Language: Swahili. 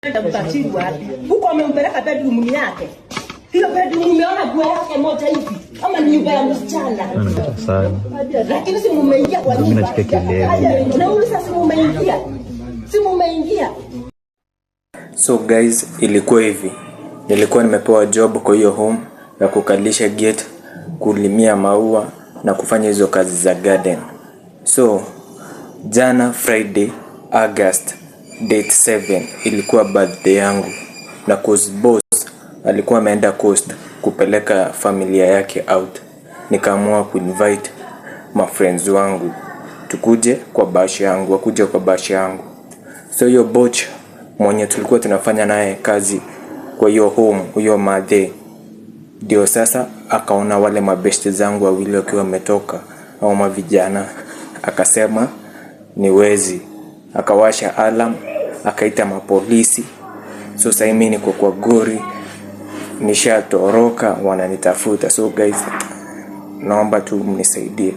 Mtachiri wapi? Huko amempeleka bedroom yake. Hiyo bedroom umeona bwana yake moja hivi. Kama ni nyumba ya msichana. Lakini si mumeingia kwa nyumba. Na ule sasa mumeingia. Si mumeingia. So guys, ilikuwa hivi. Nilikuwa nimepewa job kwa hiyo home ya kukalisha gate, kulimia maua na kufanya hizo kazi za garden. So jana Friday August date 7 ilikuwa birthday yangu, na cause boss alikuwa ameenda coast kupeleka familia yake out. Nikaamua kuinvite my friends wangu tukuje kwa bash yangu, wakuje kwa bash yangu. So hiyo boch mwenye tulikuwa tunafanya naye kazi kwa hiyo home, huyo madhe, ndio sasa akaona wale mabeshte zangu wawili wakiwa wametoka au mavijana, akasema ni wezi, akawasha alarm, akaita mapolisi. So sasa mimi niko kwa gori, nishatoroka, wananitafuta. So guys, naomba tu mnisaidie.